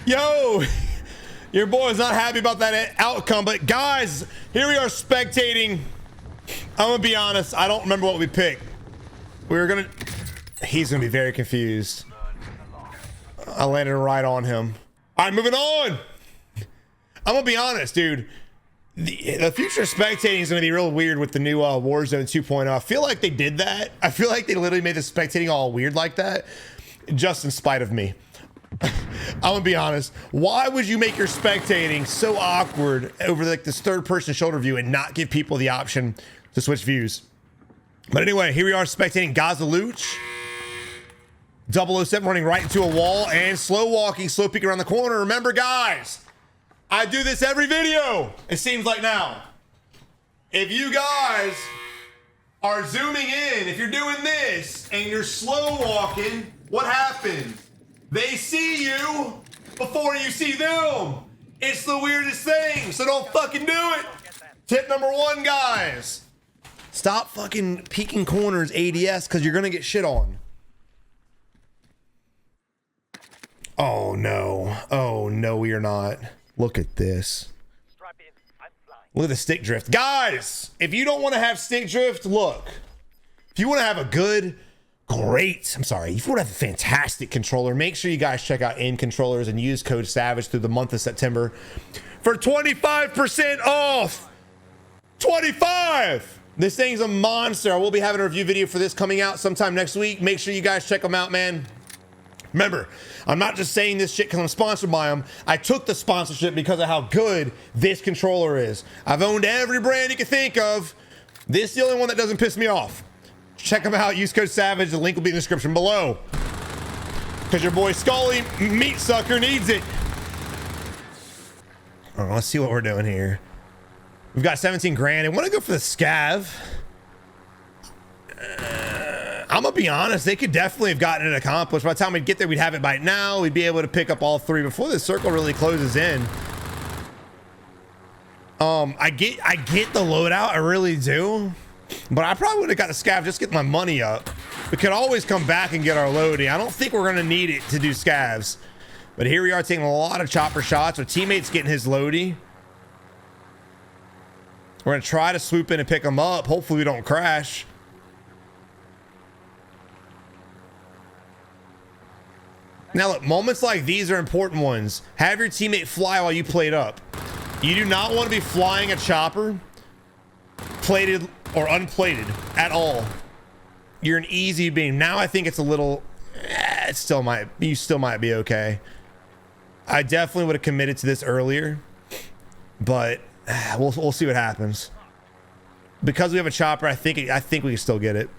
Yo, your boy is not happy about that outcome, but guys, here we are spectating. I'm gonna be honest, I don't remember what we picked. He's gonna be very confused. I landed right on him. All right, moving on. I'm gonna be honest, dude. The future of spectating is gonna be real weird with the new Warzone 2.0. I feel like they did that. I feel like they literally made the spectating all weird like that, just in spite of me. I'm gonna be honest. Why would you make your spectating so awkward over like this third-person shoulder view and not give people the option to switch views? But anyway, here we are spectating Gazaluch. 007 running right into a wall and slow walking, slow peeking around the corner. Remember, guys, I do this every video, it seems like now. If you guys are zooming in, if you're doing this and you're slow walking, what happens? They see you before you see them. It's the weirdest thing, so don't fucking do it. Tip number 1, guys. Stop fucking peeking corners ADS because you're gonna get shit on. Oh no. Oh no, we are not. Look at this. Look at the stick drift. Guys, if you don't want to have stick drift, look. If you want to have a good, great, if you want to have a fantastic controller, make sure you guys check out In Controllers and use code SAVAGE through the month of September for 25% off. 25! This thing's a monster. I will be having a review video for this coming out sometime next week. Make sure you guys check them out, man. Remember, I'm not just saying this shit because I'm sponsored by them. I took the sponsorship because of how good this controller is. I've owned every brand you can think of. This is the only one that doesn't piss me off. Check them out. Use code SAVAGE. The link will be in the description below. Because your boy Scully, meat sucker, needs it. All right, let's see what we're doing here. We've got 17 grand. I want to go for the scav. I'm gonna be honest, they could definitely have gotten it accomplished. By the time we'd get there, we'd have it by now. We'd be able to pick up all 3 before the circle really closes in. I get the loadout, I really do. But I probably would have got the scav just get my money up. We could always come back and get our loading. I don't think we're gonna need it to do scavs. But here we are taking a lot of chopper shots. Our teammate's getting his loadie. We're gonna try to swoop in and pick him up. Hopefully we don't crash. Now look, moments like these are important ones. Have your teammate fly while you plate up. You do not want to be flying a chopper, plated or unplated at all. You're an easy beam. Now I think it's a little, you still might be okay. I definitely would have committed to this earlier, but we'll see what happens. Because we have a chopper, I think we can still get it.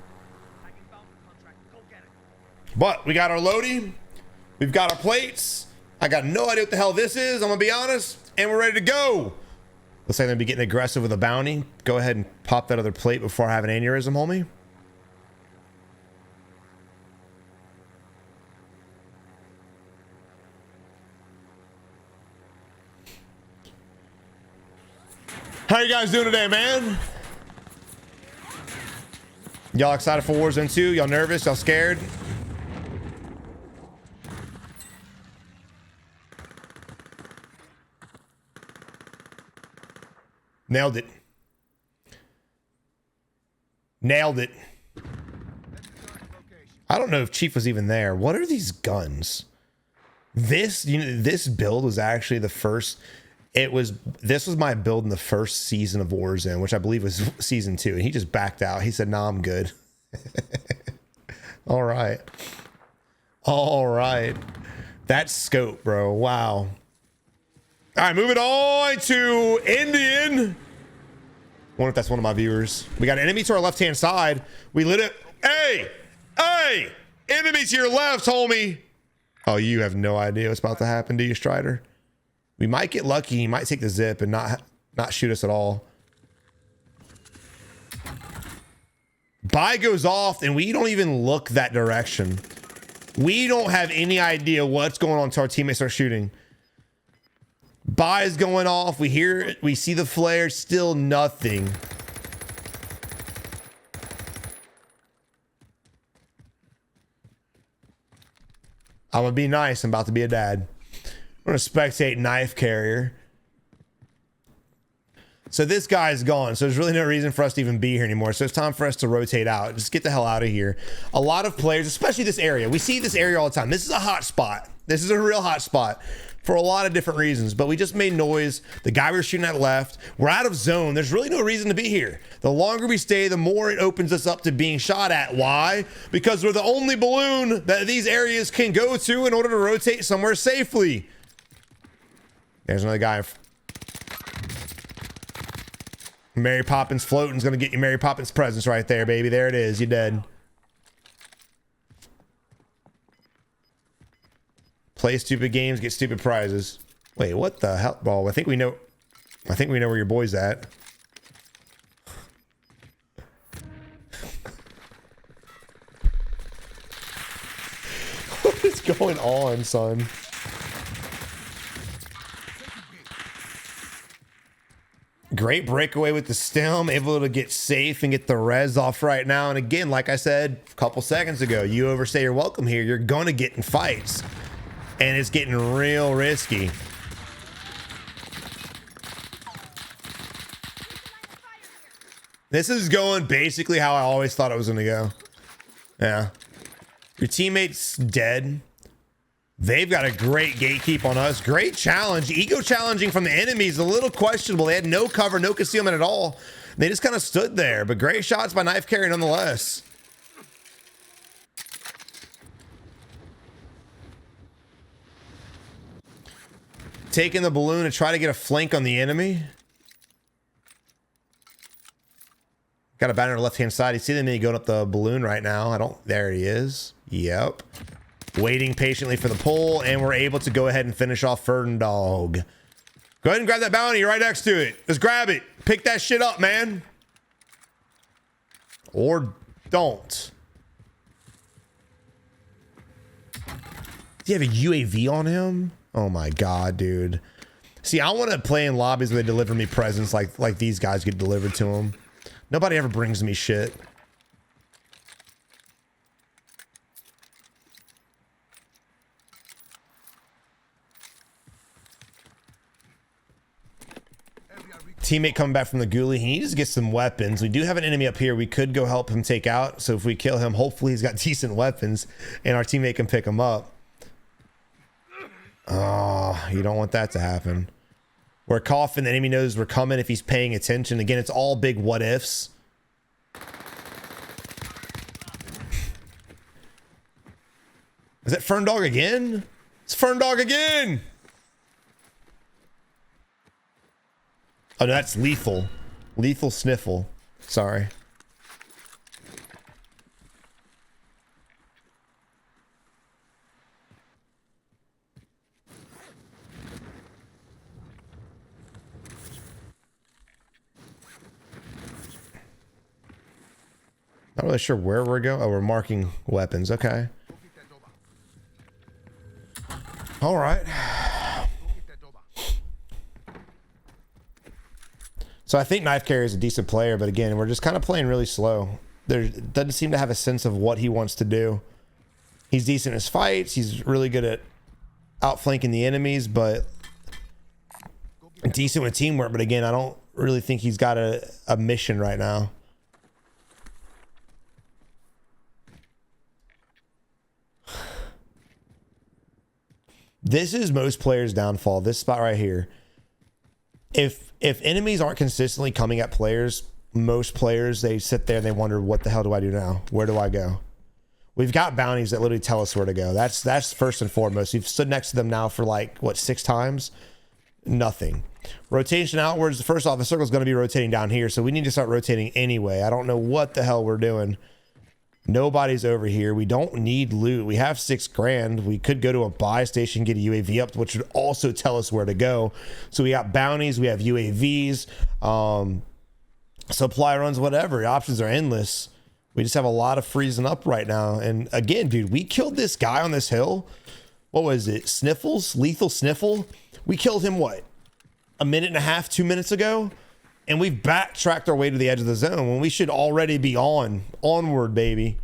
But we got our loadie. We've got our plates. I got no idea what the hell this is, I'm gonna be honest, and we're ready to go. Looks like I'm gonna be getting aggressive with a bounty. Go ahead and pop that other plate before I have an aneurysm, homie. How you guys doing today, man? Y'all excited for Warzone 2? Y'all nervous? Y'all scared? Nailed it. Nailed it. I don't know if Chief was even there. What are these guns? This, this build was actually the first. This was my build in the first season of Warzone, which I believe was season 2, and he just backed out. He said, "Nah, I'm good." All right. All right. That's scope, bro. Wow. All right, moving on to Indian. I wonder if that's one of my viewers. We got an enemy to our left-hand side. We lit it. Hey, hey, enemy to your left, homie. Oh, you have no idea what's about to happen to you, Strider. We might get lucky. He might take the zip and not shoot us at all. Buy goes off, and we don't even look that direction. We don't have any idea what's going on until our teammates start shooting. Buy is going off. We hear it. We see the flare. Still nothing. I'm gonna be nice. I'm about to be a dad. We're gonna spectate knife carrier. So this guy's gone, so there's really no reason for us to even be here anymore. So it's time for us to rotate out. Just get the hell out of here. A lot of players, especially this area, we see this area all the time. This is a hot spot. This is a real hot spot for a lot of different reasons, but we just made noise. The guy we were shooting at left. We're out of zone. There's really no reason to be here. The longer we stay, the more it opens us up to being shot at. Why? Because we're the only balloon that these areas can go to in order to rotate somewhere safely. There's another guy. Mary Poppins floating's gonna get you Mary Poppins presents right there, baby. There it is. You're dead. Play stupid games, get stupid prizes. Wait, what the hell? Well, I think we know where your boy's at. What is going on, son? Great breakaway with the stem, able to get safe and get the res off right now. And again, like I said a couple seconds ago, you overstay your welcome here, you're going to get in fights. And it's getting real risky. This is going basically how I always thought it was going to go. Yeah. Your teammate's dead. They've got a great gatekeep on us. Great challenge. Ego challenging from the enemies, a little questionable. They had no cover, no concealment at all. They just kind of stood there, but great shots by knife carrier nonetheless. Taking the balloon to try to get a flank on the enemy. Got a banner on the left-hand side. You see the enemy going up the balloon right now. There he is. Yep. Waiting patiently for the pull, and we're able to go ahead and finish off Ferndog. Go ahead and grab that bounty. You're right next to it. Just grab it. Pick that shit up, man. Or don't. Do you have a UAV on him? Oh my God, dude. See, I want to play in lobbies where they deliver me presents like these guys get delivered to them. Nobody ever brings me shit. Teammate coming back from the ghoulie. He needs to get some weapons. We do have an enemy up here we could go help him take out. So if we kill him, hopefully he's got decent weapons and our teammate can pick him up. Oh, you don't want that to happen. We're coughing. The enemy knows we're coming if he's paying attention. Again, it's all big what ifs. Is that Ferndog again? It's Ferndog again. Oh, no, that's lethal. Lethal sniffle. Sorry. Not really sure where we're going. Oh, we're marking weapons. Okay. All right. So I think knife carrier is a decent player, but again, we're just kind of playing really slow. There doesn't seem to have a sense of what he wants to do. He's decent in his fights. He's really good at outflanking the enemies, but decent with teamwork. But again, I don't really think he's got a mission right now. This is most players' downfall. This spot right here. If enemies aren't consistently coming at players, most players, they sit there and they wonder, what the hell do I do now? Where do I go? We've got bounties that literally tell us where to go. That's first and foremost. We've stood next to them now for like, what, 6 times? Nothing. Rotation outwards. First off, the circle is going to be rotating down here, so we need to start rotating anyway. I don't know what the hell we're doing. Nobody's over here. We don't need loot. We have 6 grand. We could go to a buy station, get a UAV up, which would also tell us where to go. So we got bounties. We have UAVs, supply runs, whatever. The options are endless. We just have a lot of freezing up right now. And again, dude, we killed this guy on this hill. What was it? Sniffles? Lethal Sniffle? We killed him, what, a minute and a half, 2 minutes ago? And we've backtracked our way to the edge of the zone when we should already be onward, baby.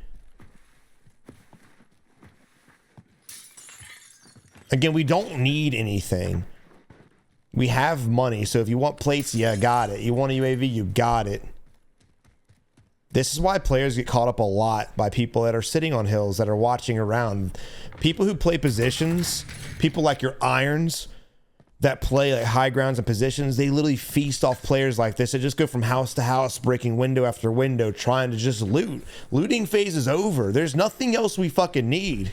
Again, we don't need anything. We have money, so if you want plates, yeah, got it. You want a UAV, you got it. This is why players get caught up a lot by people that are sitting on hills, that are watching around. People who play positions, people like your irons that play like high grounds and positions, they literally feast off players like this. They just go from house to house, breaking window after window, trying to just loot. Looting phase is over. There's nothing else we fucking need.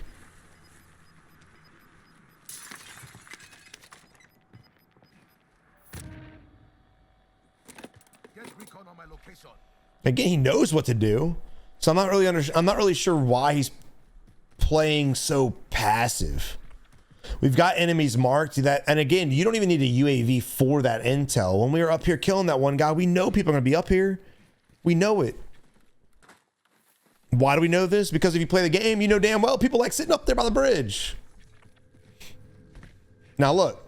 Again, he knows what to do, so I'm not really sure why he's playing so passive. We've got enemies marked that, and again, you don't even need a UAV for that intel. When we were up here killing that one guy, we know people are gonna be up here. We know it. Why do we know this? Because if you play the game, you know damn well people like sitting up there by the bridge. Now look,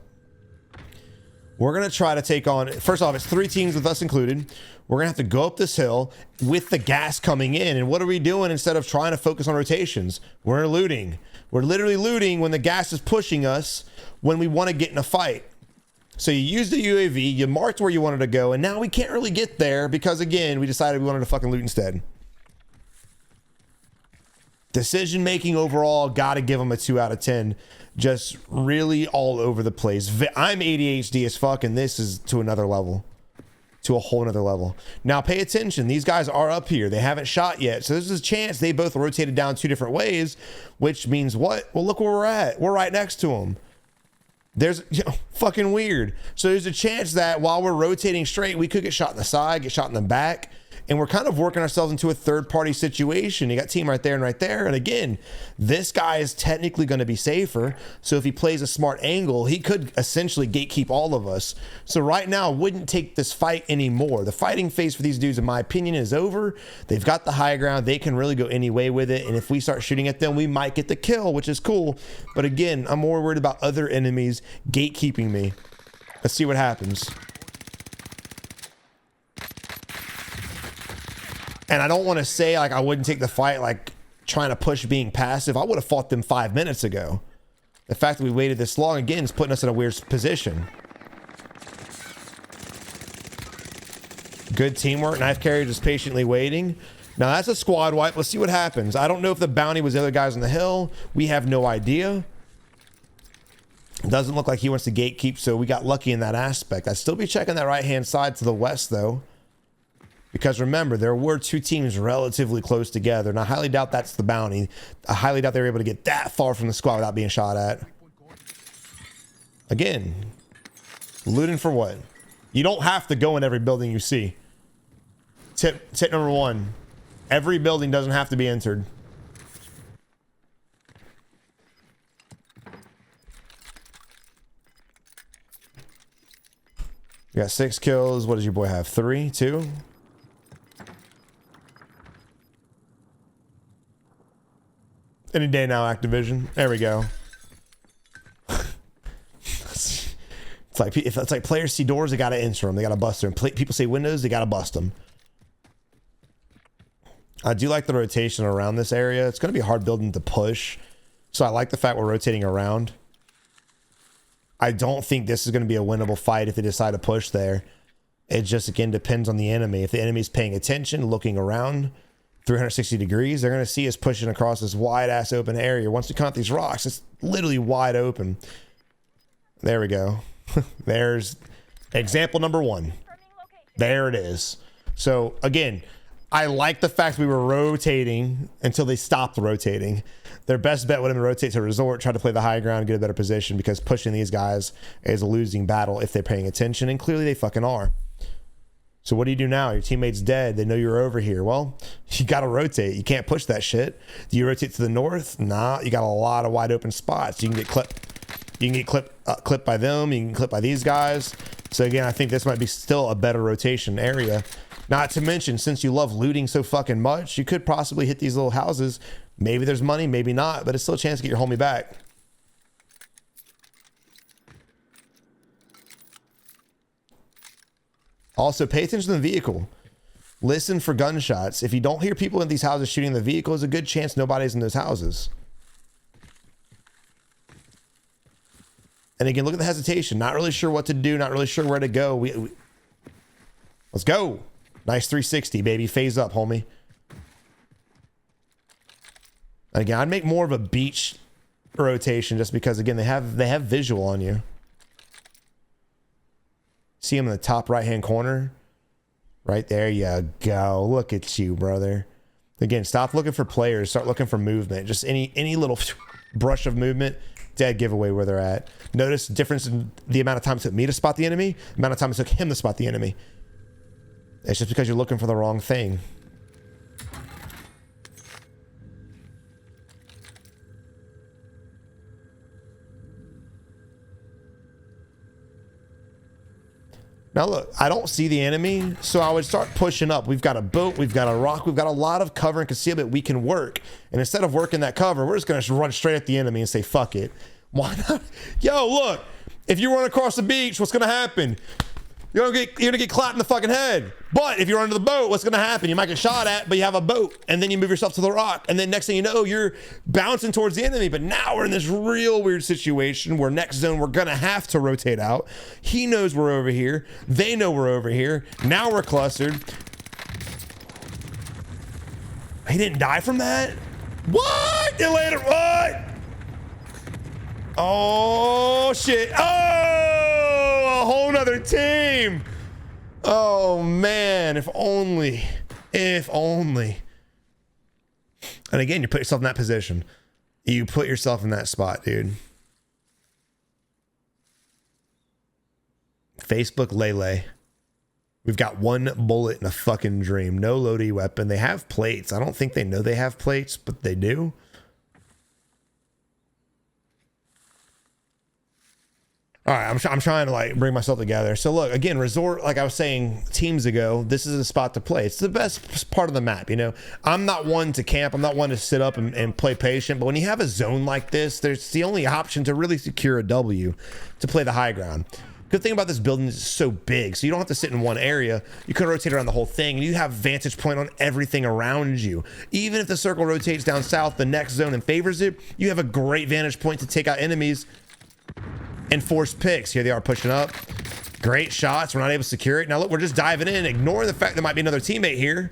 we're gonna try to take on, first off, it's 3 teams with us included. We're gonna have to go up this hill with the gas coming in. And what are we doing instead of trying to focus on rotations? We're looting. We're literally looting when the gas is pushing us when we want to get in a fight. So you used the UAV, you marked where you wanted to go, and now we can't really get there because again, we decided we wanted to fucking loot instead. Decision making overall, gotta give them a 2 out of 10. Just really all over the place. I'm ADHD as fuck, and this is to another level. To a whole nother level. Now pay attention, these guys are up here, they haven't shot yet, so there's a chance they both rotated down 2 different ways, which means what? Well, look where we're at. We're right next to them. There's, you know, fucking weird. So there's a chance that while we're rotating straight, we could get shot in the side, get shot in the back, and we're kind of working ourselves into a third-party situation. You got team right there and right there, and again, this guy is technically going to be safer, so if he plays a smart angle, he could essentially gatekeep all of us. So right now, I wouldn't take this fight anymore. The fighting phase for these dudes, in my opinion, is over. They've got the high ground. They can really go any way with it, and if we start shooting at them, we might get the kill, which is cool. But again, I'm more worried about other enemies gatekeeping me. Let's see what happens. And I don't want to say like I wouldn't take the fight, like trying to push being passive. I would have fought them 5 minutes ago. The fact that we waited this long, again, is putting us in a weird position. Good teamwork. Knife carrier just patiently waiting. Now that's a squad wipe. Let's see what happens. I don't know if the bounty was the other guys on the hill. We have no idea. It doesn't look like he wants to gatekeep, so we got lucky in that aspect. I'd still be checking that right-hand side to the west, though. Because remember, there were 2 teams relatively close together, and I highly doubt that's the bounty. I highly doubt they were able to get that far from the squad without being shot at. Again, looting for what? You don't have to go in every building you see. Tip number 1. Every building doesn't have to be entered. You got 6 kills. What does your boy have? 3? 2? Any day now, Activision. There we go. It's like, if it's like players see doors, they gotta enter them. They gotta bust them. People say windows, they gotta bust them. I do like the rotation around this area. It's gonna be a hard building to push, so I like the fact we're rotating around. I don't think this is gonna be a winnable fight if they decide to push there. It just again depends on the enemy. If the enemy's paying attention, looking around 360 degrees, they're going to see us pushing across this wide ass open area. Once we count these rocks, it's literally wide open. There we go. There's example number 1. There it is. So again, I like the fact we were rotating until they stopped rotating. Their best bet would have been rotate to resort, try to play the high ground, get a better position, because pushing these guys is a losing battle if they're paying attention, and clearly they fucking are. So what do you do now? Your teammate's dead. They know you're over here. Well, you got to rotate. You can't push that shit. Do you rotate to the north? Nah, you got a lot of wide open spots. You can get clipped. You can get clipped by them. You can clip by these guys. So again, I think this might be still a better rotation area. Not to mention, since you love looting so fucking much, you could possibly hit these little houses. Maybe there's money, maybe not, but it's still a chance to get your homie back. Also, pay attention to the vehicle. Listen for gunshots. If you don't hear people in these houses shooting the vehicle, there's a good chance nobody's in those houses. And again, look at the hesitation. Not really sure what to do. Not really sure where to go. Let's go. Nice 360, baby. Phase up, homie. And again, I'd make more of a beach rotation just because, again, they have visual on you. See him in the top right-hand corner? Right there you go. Look at you, brother. Again, stop looking for players. Start looking for movement. Just any little brush of movement, dead giveaway where they're at. Notice the difference in the amount of time it took me to spot the enemy, the amount of time it took him to spot the enemy. It's just because you're looking for the wrong thing. Now look, I don't see the enemy, so I would start pushing up. We've got a boat, we've got a rock, we've got a lot of cover and concealment we can work. And instead of working that cover, we're just gonna run straight at the enemy and say, fuck it. Why not? Yo, look, if you run across the beach, what's gonna happen? You're gonna get clapped in the fucking head. But if you're under the boat, what's gonna happen? You might get shot at, but you have a boat, and then you move yourself to the rock, and then next thing you know, you're bouncing towards the enemy. But now we're in this real weird situation where next zone we're gonna have to rotate out. He knows we're over here. They know we're over here. Now we're clustered. He didn't die from that? What? It landed what? Oh shit. Oh, a whole nother team. Oh man, if only. If only. And again, you put yourself in that position. You put yourself in that spot, dude. Facebook Lele. We've got one bullet in a fucking dream. No loading weapon. They have plates. I don't think they know they have plates, but they do. All right, I'm trying to like bring myself together. So look, again, resort, like I was saying teams ago, this is a spot to play. It's the best part of the map, you know. I'm not one to camp. I'm not one to sit up and play patient. But when you have a zone like this, there's the only option to really secure a W to play the high ground. Good thing about this building is it's so big, so you don't have to sit in one area. You can rotate around the whole thing, and you have vantage point on everything around you. Even if the circle rotates down south, the next zone and favors it, you have a great vantage point to take out enemies and force picks. Here they are pushing up. Great shots. We're not able to secure it. Now look, we're just diving in, ignoring the fact there might be another teammate here.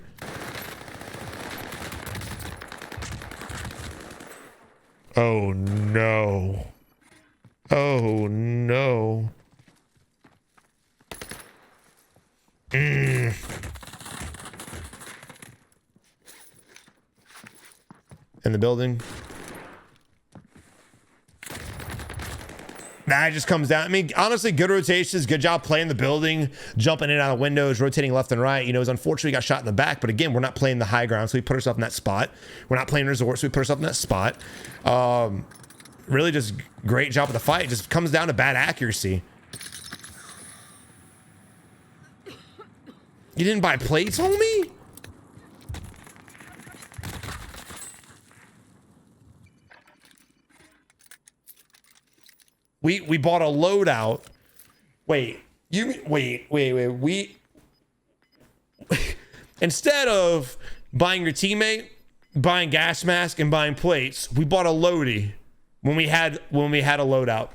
Oh no. Oh no. In the building. That just comes down. I mean, honestly, good rotations. Good job playing the building, jumping in and out of windows, rotating left and right. You know, it's unfortunately got shot in the back, but again, we're not playing the high ground, so we put ourselves in that spot. We're not playing resort, so we put ourselves in that spot. Really just great job of the fight. It just comes down to bad accuracy. You didn't buy plates, homie? We bought a loadout. Wait, we instead of buying your teammate, buying gas mask, and buying plates, we bought a loadie when we had a loadout.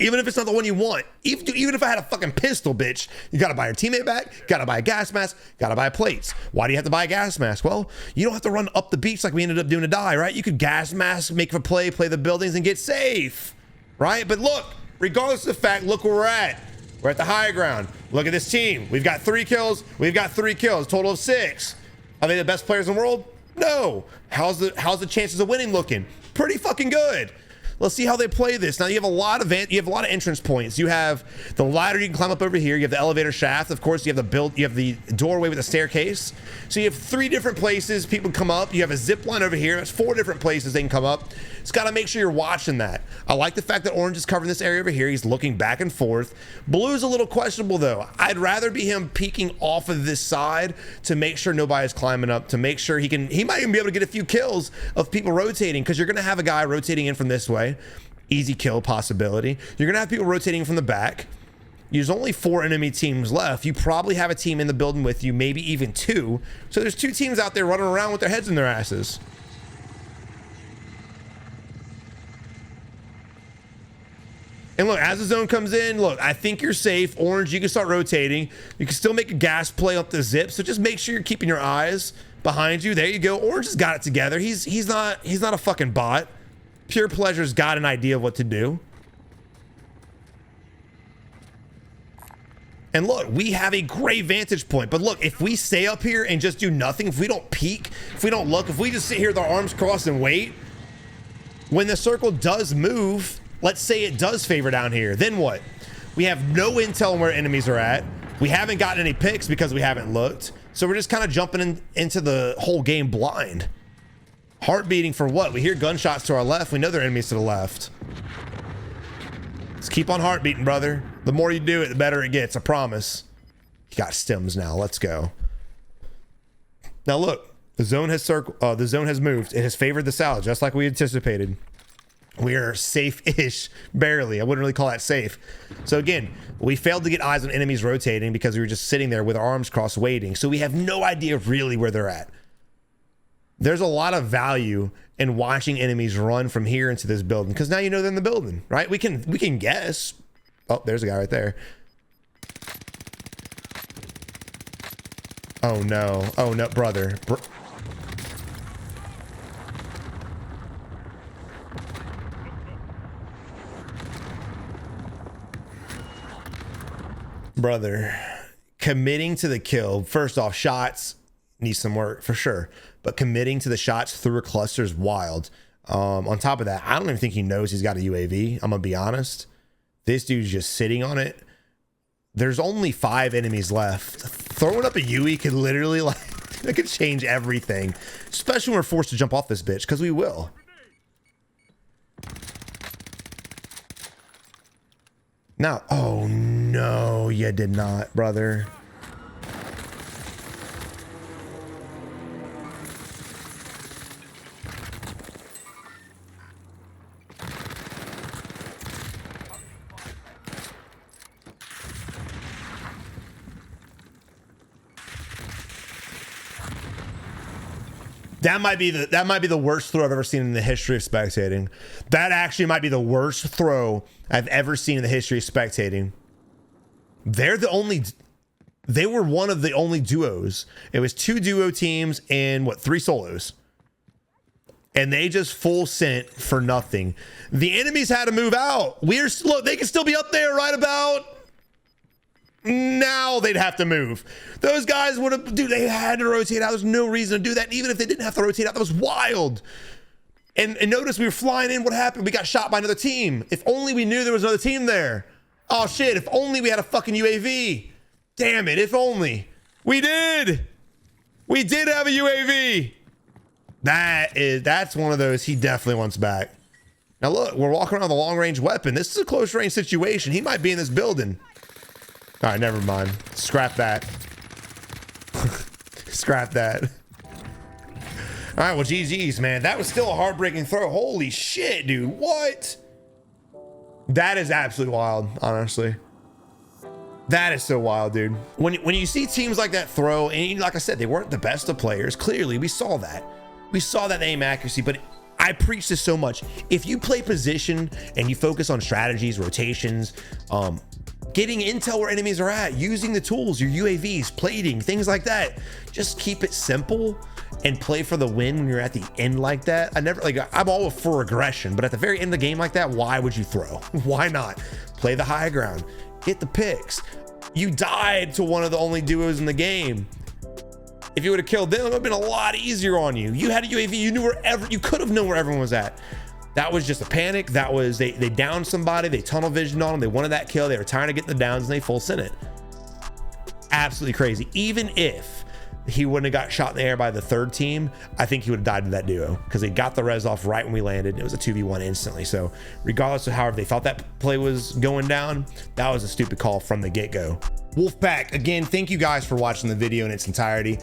Even if it's not the one you want, even if I had a fucking pistol, bitch, you gotta buy your teammate back, gotta buy a gas mask, gotta buy plates. Why do you have to buy a gas mask? Well, you don't have to run up the beach like we ended up doing to die, right? You could gas mask, make a play the buildings, and get safe, right? But look, regardless of the fact, look where we're at. We're at the high ground. Look at this team. We've got 3 kills. We've got 3 kills, total of 6. Are they the best players in the world? No. How's the chances of winning looking? Pretty fucking good. Let's see how they play this. Now you have a lot of entrance points. You have the ladder you can climb up over here. You have the elevator shaft. Of course, you have the doorway with a staircase. So you have 3 different places people come up. You have a zip line over here. That's 4 different places they can come up. Just got to make sure you're watching that. I like the fact that Orange is covering this area over here. He's looking back and forth. Blue's a little questionable though. I'd rather be him peeking off of this side to make sure nobody's climbing up, to make sure he might even be able to get a few kills of people rotating, because you're going to have a guy rotating in from this way. Easy kill possibility. You're going to have people rotating from the back. There's only 4 enemy teams left. You probably have a team in the building with you, maybe even 2. So there's 2 teams out there running around with their heads in their asses. And look, as the zone comes in, look, I think you're safe. Orange, you can start rotating. You can still make a gas play up the zip. So just make sure you're keeping your eyes behind you. There you go. Orange has got it together. He's not a fucking bot. Pure Pleasure's got an idea of what to do. And look, we have a great vantage point. But look, if we stay up here and just do nothing, if we don't peek, if we don't look, if we just sit here with our arms crossed and wait, when the circle does move, let's say it does favor down here, then what? We have no intel on where enemies are at. We haven't gotten any picks because we haven't looked. So we're just kind of jumping into the whole game blind. Heart beating for what? We hear gunshots to our left. We know there are enemies to the left. Let's keep on heart beating, brother. The more you do it, the better it gets, I promise. You got stims now. Let's go. Now look, the zone has moved. It has favored the south, just like we anticipated. We are safe-ish, barely. I wouldn't really call that safe. So again, we failed to get eyes on enemies rotating because we were just sitting there with our arms crossed waiting. So we have no idea really where they're at. There's a lot of value in watching enemies run from here into this building because now you know they're in the building, right? We can guess. Oh, there's a guy right there. Oh no. Oh no, brother. Brother, committing to the kill. First off, shots need some work for sure, but committing to the shots through a cluster is wild. On top of that, I don't even think he knows he's got a UAV. I'm gonna be honest. This dude's just sitting on it. There's only 5 enemies left. Throwing up a UE could literally, like, it could change everything, especially when we're forced to jump off this bitch, because we will. Now, oh no, you did not, brother. That might be the worst throw I've ever seen in the history of spectating. That actually might be the worst throw I've ever seen in the history of spectating. They were one of the only duos. It was 2 duo teams and what, 3 solos. And they just full sent for nothing. The enemies had to move out. Look, they can still be up there right about now. They'd have to move. Those guys would have, dude, they had to rotate out. There's no reason to do that. And even if they didn't have to rotate out, that was wild. And notice we were flying in. What happened? We got shot by another team. If only we knew there was another team there. Oh shit, if only we had a fucking UAV. Damn it, if only. We did. We did have a UAV. That's one of those he definitely wants back. Now look, we're walking around with a long range weapon. This is a close range situation. He might be in this building. All right, never mind. Scrap that. Scrap that. All right, well, GG's, man. That was still a heartbreaking throw. Holy shit, dude. What? That is absolutely wild, honestly. That is so wild, dude. When you see teams like that throw, and like I said, they weren't the best of players. Clearly, we saw that. We saw that aim accuracy, but I preach this so much. If you play position and you focus on strategies, rotations, getting intel where enemies are at, using the tools, your UAVs, plating, things like that, just keep it simple and play for the win when you're at the end like that. I'm all for aggression, but at the very end of the game like that, why would you throw? Why not? Play the high ground, get the picks. You died to one of the only duos in the game. If you would have killed them, it would have been a lot easier on you. You had a UAV, you could have known where everyone was at. That was just a panic. That was, they downed somebody, they tunnel visioned on them, they wanted that kill, they were tired of getting the downs, and they full sent it. Absolutely crazy. Even if he wouldn't have got shot in the air by the 3rd team, I think he would have died to that duo because they got the res off right when we landed. It was a 2v1 instantly. So regardless of however they felt that play was going down, that was a stupid call from the get-go. Wolfpack, again, thank you guys for watching the video in its entirety.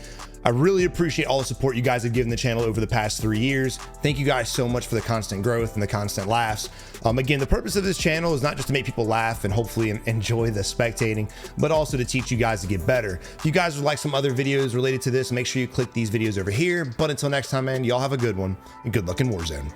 I really appreciate all the support you guys have given the channel over the past 3 years. Thank you guys so much for the constant growth and the constant laughs. Again, the purpose of this channel is not just to make people laugh and hopefully enjoy the spectating, but also to teach you guys to get better. If you guys would like some other videos related to this, make sure you click these videos over here. But until next time, man, y'all have a good one and good luck in Warzone.